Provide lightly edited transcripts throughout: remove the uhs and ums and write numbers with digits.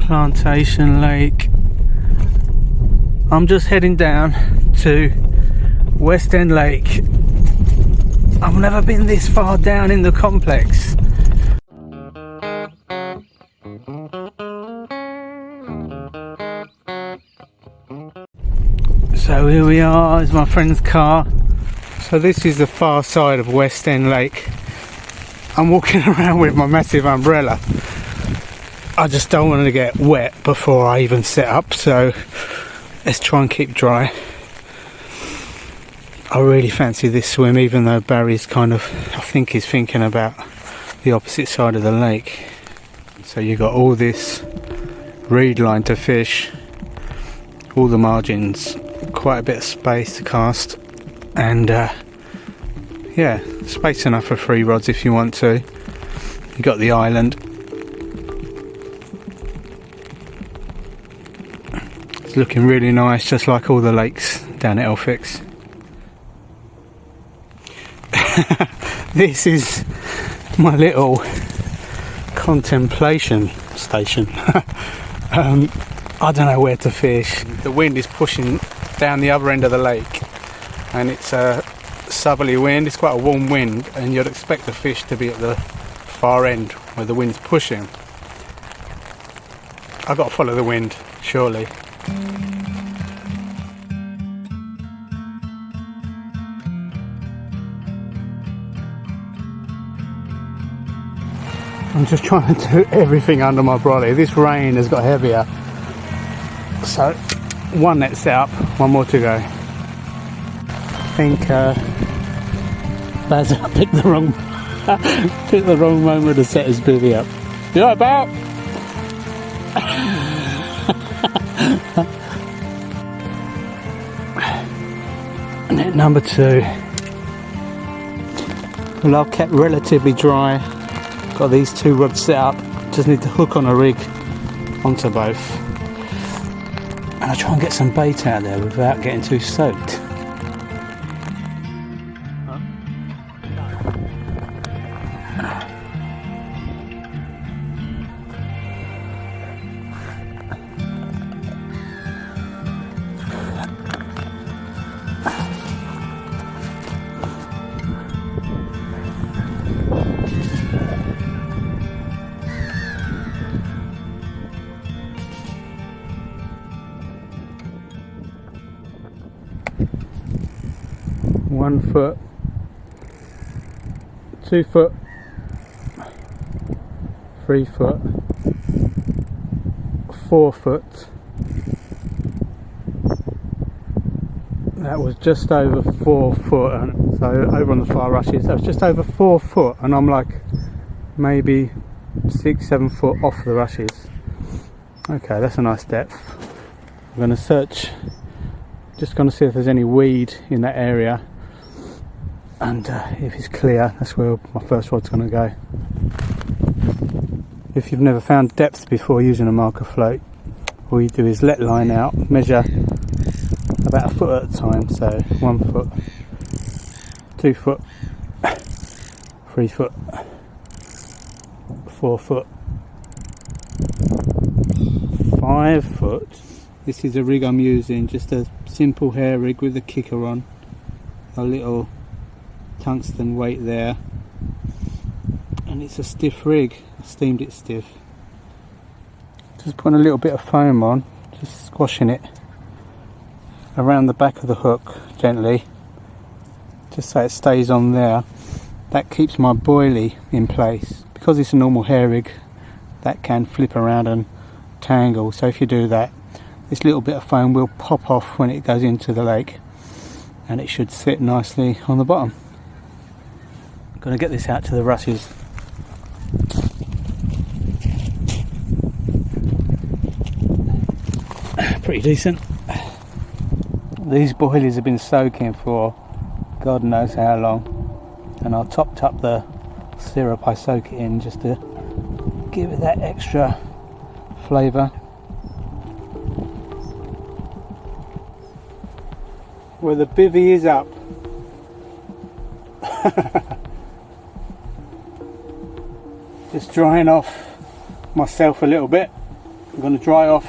Plantation Lake. I'm just heading down to Westend Lake. I've never been this far down in the complex. So here we are, is my friend's car. So this is the far side of Westend Lake. I'm walking around with my massive umbrella. I just don't want to get wet before I even set up, so let's try and keep dry. I really fancy this swim, even though Barry's kind of, I think he's thinking about the opposite side of the lake. So you've got all this reed line to fish, all the margins, quite a bit of space to cast, and yeah, space enough for 3 rods if you want to. You got the island. It's looking really nice, just like all the lakes down at Elphicks. This is my little contemplation station. I don't know where to fish. The wind is pushing down the other end of the lake, and it's a southerly wind. It's quite a warm wind, and you'd expect the fish to be at the far end where the wind's pushing. I've got to follow the wind, surely. I'm just trying to do everything under my brolly. This rain has got heavier. So, one net set up, one more to go. I think Baz picked the wrong moment to set his bivvy up. You alright, Bob? Net number 2. Well, I've kept relatively dry. Got these 2 rods set up. Just need to hook on a rig onto both. And I try and get some bait out there without getting too soaked. One foot, 2 foot, 3 foot, 4 foot. That was just over 4 foot, and so over on the far rushes, that was just over 4 foot, and I'm like maybe 6-7 foot off the rushes. Okay, that's a nice depth. I'm going to search, just going to see if there's any weed in that area. And if it's clear, that's where my first rod's going to go. If you've never found depth before using a marker float, all you do is let line out, measure about 1 foot at a time. So 1 foot, 2 foot, 3 foot, 4 foot, 5 foot. This is a rig I'm using, just a simple hair rig with a kicker on. A little tungsten weight there, and it's a stiff rig. I steamed it stiff. Just putting a little bit of foam on, just squashing it around the back of the hook gently, just so it stays on there. That keeps my boilie in place. Because it's a normal hair rig, that can flip around and tangle, so if you do that, this little bit of foam will pop off when it goes into the lake, and it should sit nicely on the bottom. Going to get this out to the rushes. Pretty decent. These boilies have been soaking for God knows how long, and I topped up the syrup I soak it in just to give it that extra flavour. Where the bivvy is up. Just drying off myself a little bit. I'm going to dry off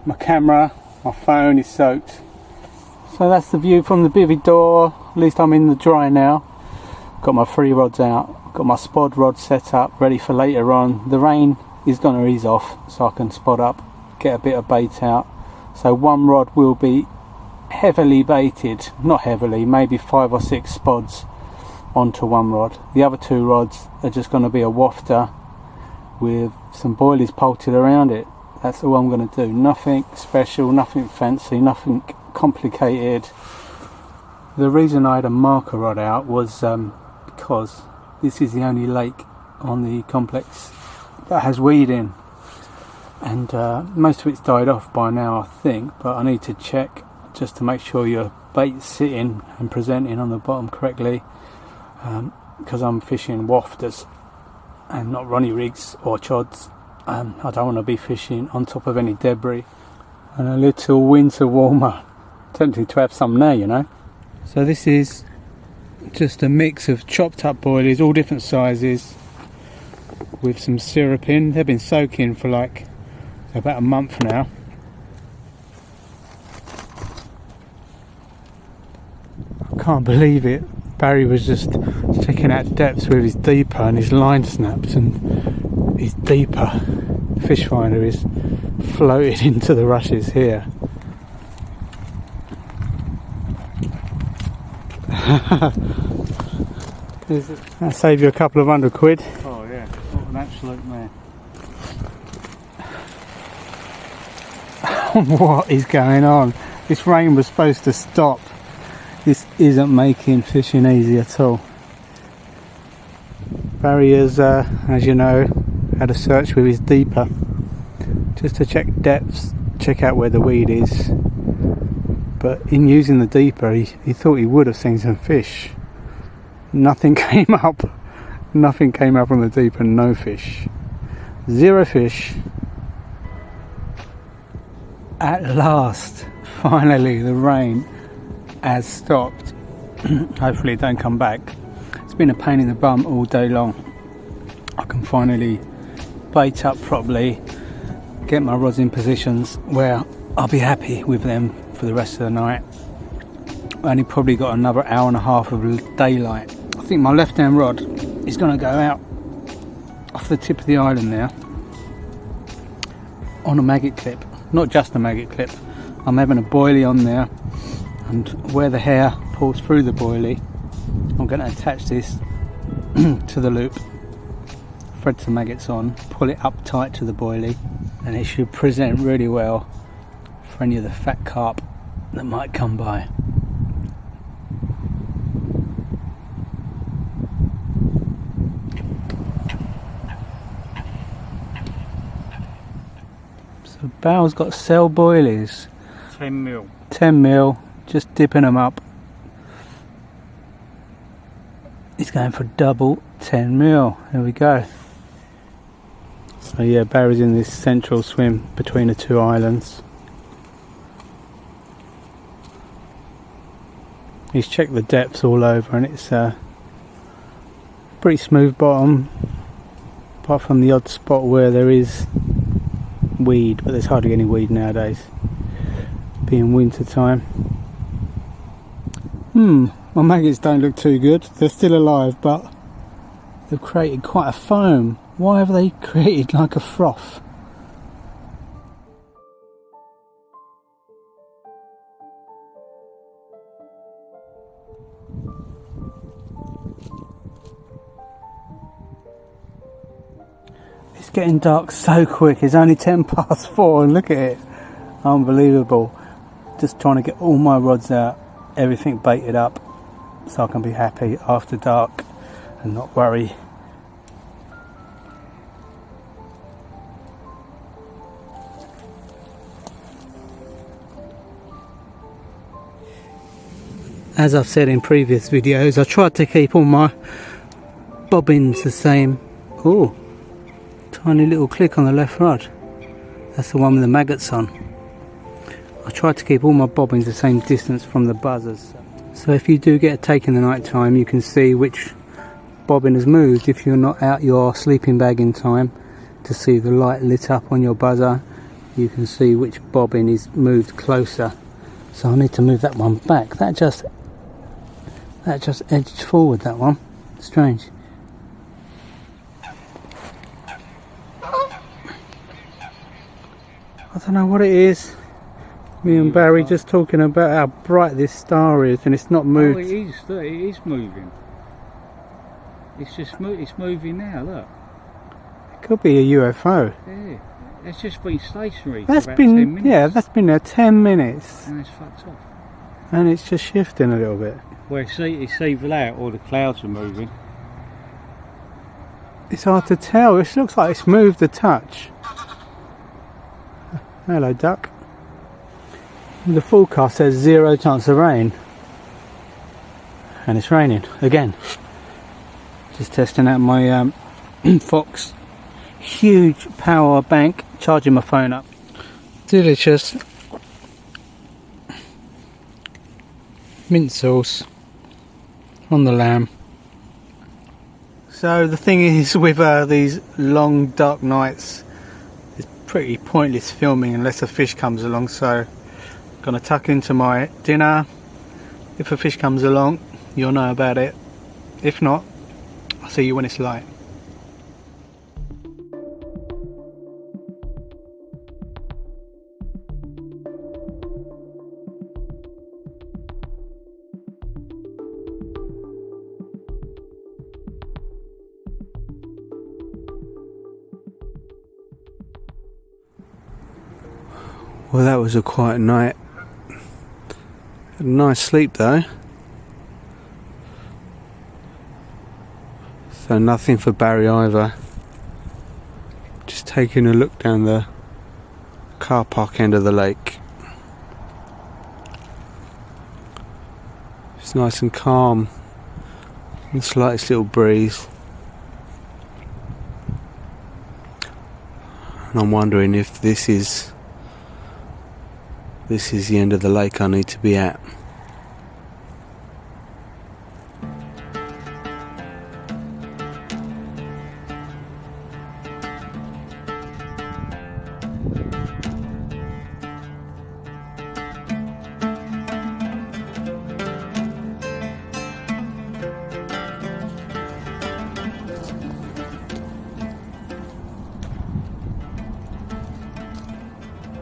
my camera. My phone is soaked. So that's the view from the bivvy door. At least I'm in the dry now. Got my 3 rods out. Got my spod rod set up, ready for later on. The rain is going to ease off, so I can spod up, get a bit of bait out. So 1 rod will be heavily baited. Not heavily, maybe 5 or 6 spods onto 1 rod. The other 2 rods are just going to be a wafter with some boilies bolted around it. That's all I'm going to do. Nothing special, nothing fancy, nothing complicated. The reason I had a marker rod out was because this is the only lake on the complex that has weed in, and most of it's died off by now I think, but I need to check just to make sure your bait's sitting and presenting on the bottom correctly, because I'm fishing wafters and not runny rigs or chods. I don't want to be fishing on top of any debris. And a little winter warmer. Tempting to have some now, you know. So this is just a mix of chopped up boilies, all different sizes, with some syrup in. They've been soaking for like about a month now. I can't believe it. Barry was just checking out depths with his deeper, and his line snapped, and his deeper fish finder is floated into the rushes here. That'll save you a couple of £100. Oh yeah, what an absolute man. What is going on? This rain was supposed to stop. This isn't making fishing easy at all. Barry has, as you know, had a search with his deeper just to check depths, check out where the weed is. But in using the deeper, he thought he would have seen some fish. Nothing came up. Nothing came up from the deeper. No fish. 0 fish. At last, finally, the rain has stopped. Hopefully it don't come back. It's been a pain in the bum all day long. I can finally bait up properly, get my rods in positions where I'll be happy with them for the rest of the night. I only probably got another hour and a half of daylight. I think my left hand rod is going to go out off the tip of the island now on a maggot clip. Not just a maggot clip. I'm having a boilie on there, and where the hair pulls through the boilie, I'm going to attach this to the loop, thread some maggots on, pull it up tight to the boilie, and it should present really well for any of the fat carp that might come by. So Bow's got cell boilies. 10 mil. 10 mil, just dipping them up. He's going for double 10 mil. There we go. So yeah, Barry's in this central swim between the 2 islands. He's checked the depths all over, and it's a pretty smooth bottom, apart from the odd spot where there is weed, but there's hardly any weed nowadays, being winter time. My maggots don't look too good. They're still alive, but they've created quite a foam. Why have they created like a froth? It's getting dark so quick. It's only 10 past 4 and look at it. Unbelievable. Just trying to get all my rods out, everything baited up, so I can be happy after dark and not worry. As I've said in previous videos, I tried to keep all my bobbins the same. Oh, tiny little click on the left rod. That's the one with the maggots on. I tried to keep all my bobbins the same distance from the buzzers. So if you do get a take in the night time, you can see which bobbin has moved if you're not out your sleeping bag in time. to see the light lit up on your buzzer, you can see which bobbin is moved closer. So I need to move that one back. That just edged forward, that one. Strange. I don't know what it is. Me and Barry just talking about how bright this star is, and it's not moved. Oh, it is moving. It's just it's moving now, look. It could be a UFO. Yeah. It's just been stationary That's for about been 10 minutes. Yeah, that's been there 10 minutes. And it's fucked off. And it's just shifting a little bit. Well, it's either out or the clouds are moving. It's hard to tell. It looks like it's moved a touch. Hello, duck. The forecast says 0 chance of rain. And it's raining again. Just testing out my Fox huge power bank, charging my phone up. Delicious mint sauce on the lamb. So the thing is with these long dark nights, it's pretty pointless filming unless a fish comes along, so I'm gonna tuck into my dinner. If a fish comes along, you'll know about it. If not, I'll see you when it's light. Well, that was a quiet night. Had a nice sleep though. So nothing for Barry either. Just taking a look down the car park end of the lake. It's nice and calm. The slightest little breeze. And I'm wondering if this is the end of the lake I need to be at.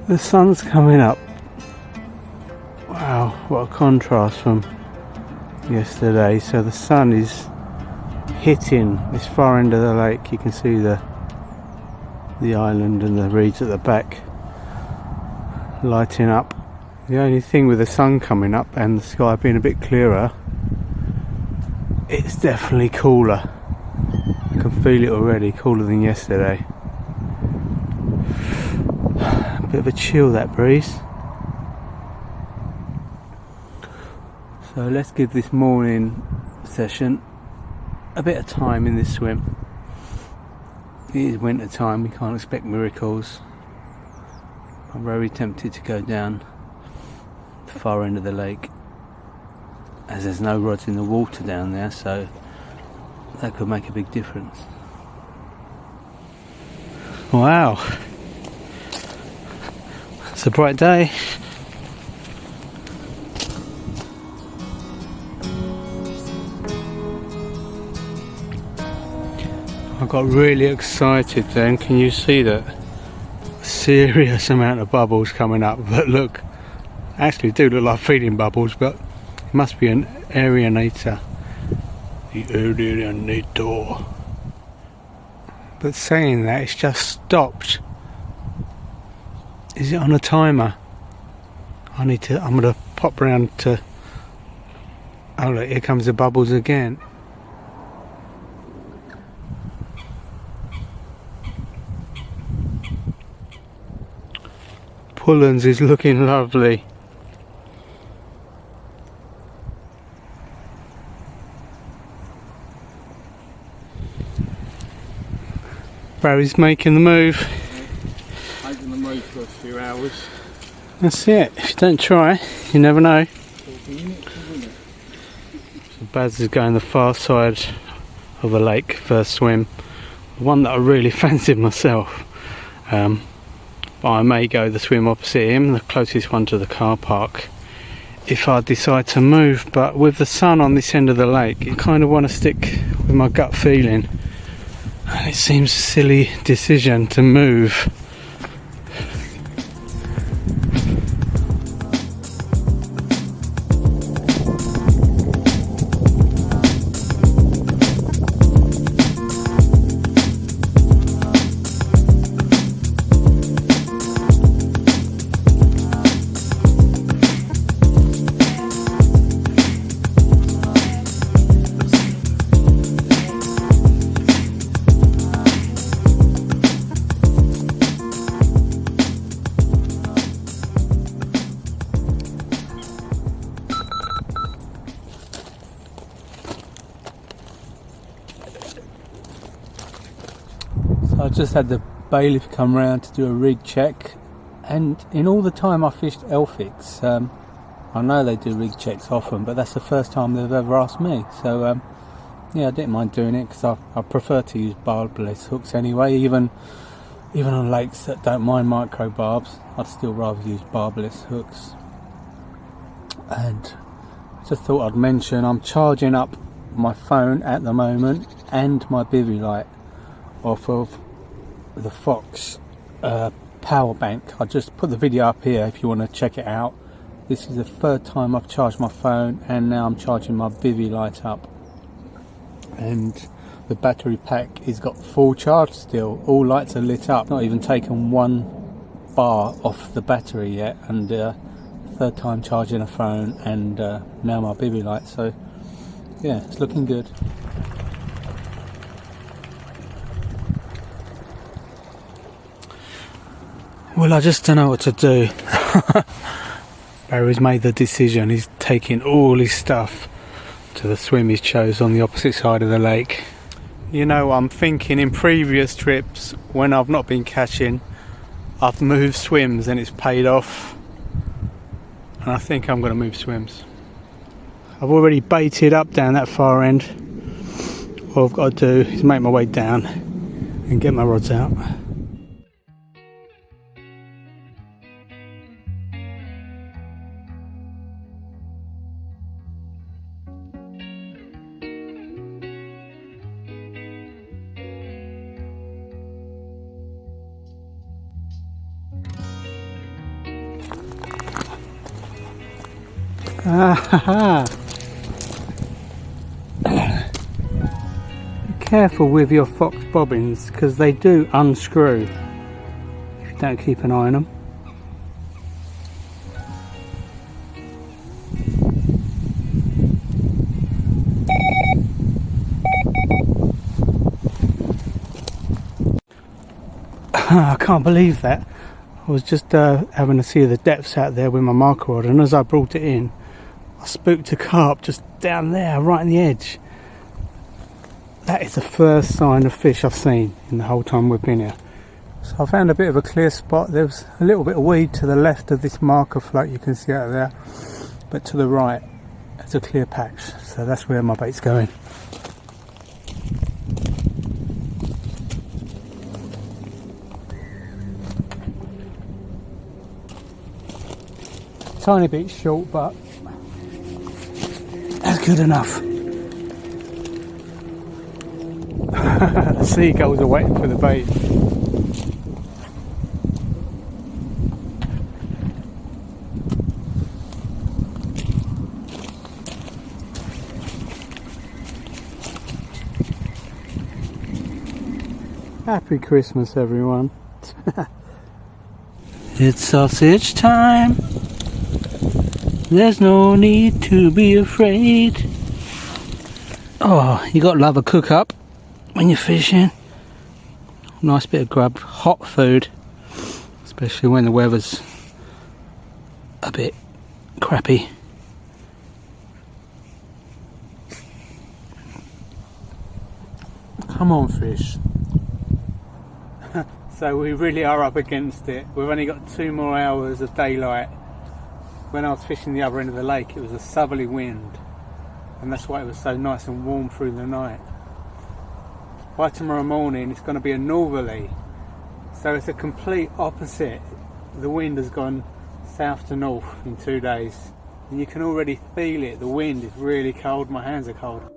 The sun's coming up. Wow, what a contrast from yesterday. So the sun is hitting this far end of the lake. You can see the island and the reeds at the back lighting up. The only thing with the sun coming up and the sky being a bit clearer, it's definitely cooler. I can feel it already, cooler than yesterday. Bit of a chill, that breeze. So let's give this morning session a bit of time in this swim. It is winter time, we can't expect miracles. I'm very tempted to go down the far end of the lake, as there's no rods in the water down there, so that could make a big difference. Wow, it's a bright day. I got really excited then. Can you see that? A serious amount of bubbles coming up, but look, actually do look like feeding bubbles, but it must be an aeronator. The aeronator. But saying that, it's just stopped. Is it on a timer? I'm gonna pop round to. Oh look, here comes the bubbles again. Pullens is looking lovely. Barry's making the move. Making the move for a few hours. That's it. If you don't try, you never know. So Baz is going the far side of the lake, first swim. one that I really fancied myself. But I may go the swim opposite him, the closest one to the car park, if I decide to move. But with the sun on this end of the lake, I kind of want to stick with my gut feeling, and it seems a silly decision to move. I just had the bailiff come round to do a rig check, and in all the time I fished Elphicks, I know they do rig checks often, but that's the first time they've ever asked me. So yeah, I didn't mind doing it, because I prefer to use barbless hooks anyway. Even on lakes that don't mind micro barbs, I'd still rather use barbless hooks. And I just thought I'd mention, I'm charging up my phone at the moment and my bivvy light off of the Fox power bank. I just put the video up here if you want to check it out. This is the third time I've charged my phone, and now I'm charging my bivvy light up, and the battery pack has got full charge still. All lights are lit up, not even taken one bar off the battery yet, and third time charging a phone, and now my bivvy light. So yeah, it's looking good. Well, I just don't know what to do. Barry's made the decision. He's taking all his stuff to the swim he's chose on the opposite side of the lake. You know, I'm thinking in previous trips, when I've not been catching, I've moved swims and it's paid off. And I think I'm going to move swims. I've already baited up down that far end. All I've got to do is make my way down and get my rods out. Be careful with your Fox bobbins, because they do unscrew if you don't keep an eye on them. I can't believe that. I was just having a see of the depths out there with my marker rod, and as I brought it in, I spooked a carp just down there, right on the edge. That is the first sign of fish I've seen in the whole time we've been here. So I found a bit of a clear spot. There was a little bit of weed to the left of this marker float you can see out there, but to the right it's a clear patch, so that's where my bait's going. Tiny bit short, but that's good enough. The seagulls are waiting for the bait. Happy Christmas, everyone. It's sausage time. There's no need to be afraid. Oh, you got to love a cook up when you're fishing. Nice bit of grub, hot food, especially when the weather's a bit crappy. Come on, fish. So we really are up against it. We've only got 2 more hours of daylight. When I was fishing the other end of the lake, it was a southerly wind, and that's why it was so nice and warm through the night. by tomorrow morning it's going to be a northerly, so it's a complete opposite. The wind has gone south to north in 2 days, and you can already feel it. The wind is really cold, my hands are cold.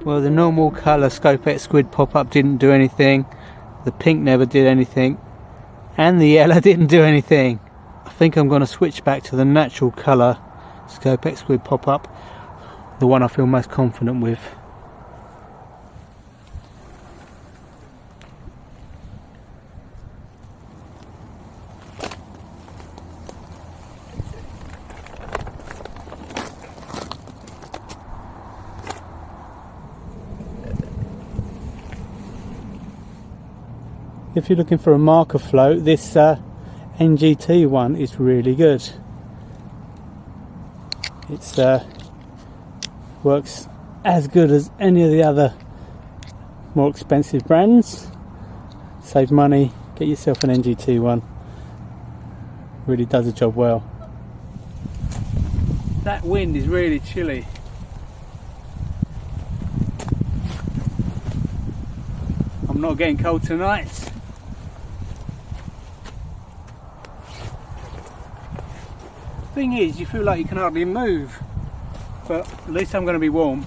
Well, the normal colour Scopex squid pop-up didn't do anything, the pink never did anything, and the yellow didn't do anything. I think I'm going to switch back to the natural colour Scopex squid pop-up, the one I feel most confident with. If you're looking for a marker float, this NGT one is really good. It's works as good as any of the other more expensive brands. Save money, get yourself an NGT one. Really does the job well. That wind is really chilly. I'm not getting cold tonight. Thing is, you feel like you can hardly move, but at least I'm going to be warm.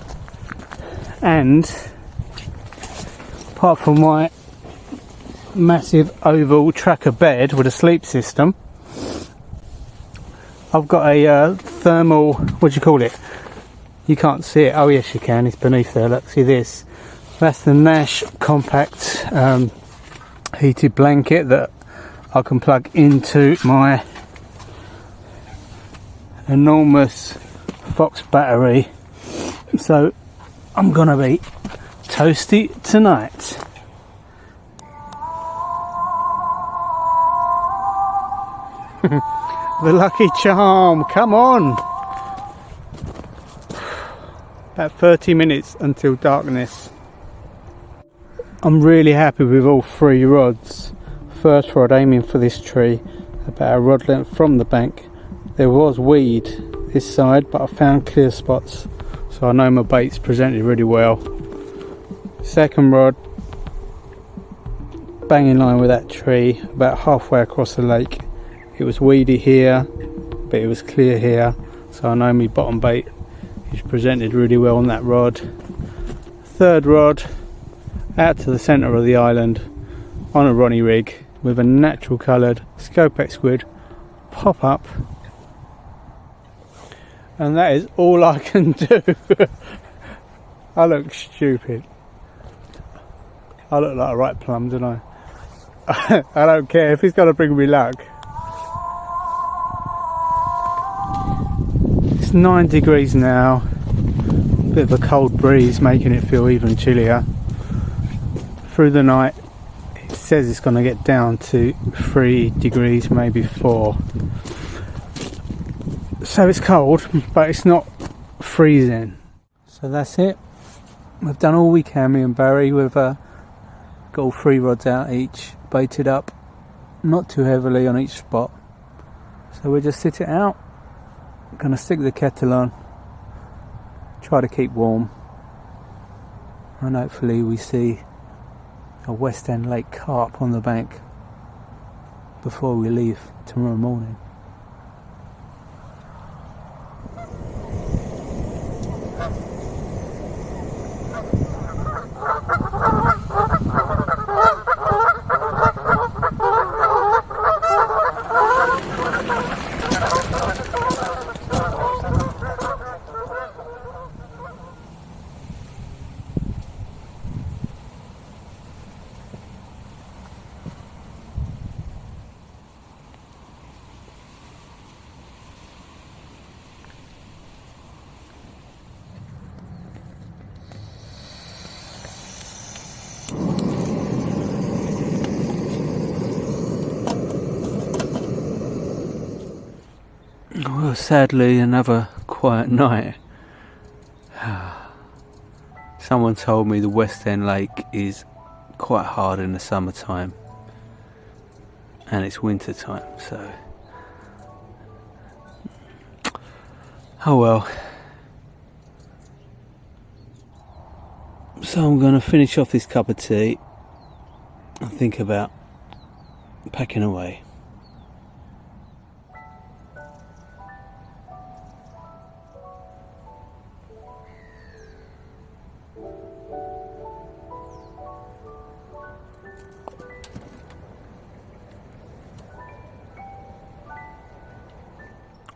And apart from my massive oval tracker bed with a sleep system, I've got a thermal, what do you call it? You can't see it. Oh yes you can, it's beneath there. Look, see this? That's the Nash compact heated blanket that I can plug into my enormous Fox battery, so I'm gonna be toasty tonight. The lucky charm, come on. About 30 minutes until darkness. I'm really happy with all 3 rods. First rod aiming for this tree, about a rod length from the bank. There was weed this side, but I found clear spots, so I know my bait's presented really well. Second rod, bang in line with that tree, about halfway across the lake. It was weedy here, but it was clear here, so I know my bottom bait is presented really well on that rod. Third rod, out to the centre of the island on a Ronnie rig with a natural coloured Scopex squid pop up. And that is all I can do. I look stupid. I look like a right plum, don't I? I don't care if he's got to bring me luck. It's 9 degrees now. Bit of a cold breeze making it feel even chillier. Through the night it says it's going to get down to 3 degrees, maybe 4. So it's cold, but it's not freezing. So that's it. We've done all we can, me and Barry. We've got all 3 rods out each, baited up, not too heavily on each spot. So we'll just sit it out. Gonna stick the kettle on, try to keep warm, and hopefully we see a Westend Lake carp on the bank before we leave tomorrow morning. Well, sadly, another quiet night. Someone told me the Westend Lake is quite hard in the summertime, and it's winter time, so oh well. So I'm going to finish off this cup of tea and think about packing away.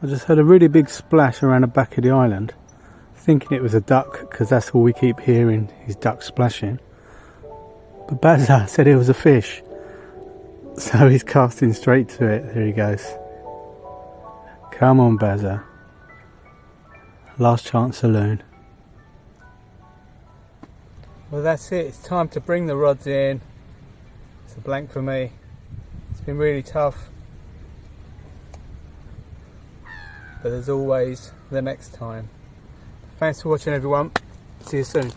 I just heard a really big splash around the back of the island, thinking it was a duck because that's all we keep hearing is ducks splashing. But Bazza said it was a fish, so he's casting straight to it. There he goes. Come on, Bazza. Last chance saloon. Well, that's it. It's time to bring the rods in. It's a blank for me. It's been really tough. But there's always the next time. Thanks for watching, everyone. See you soon.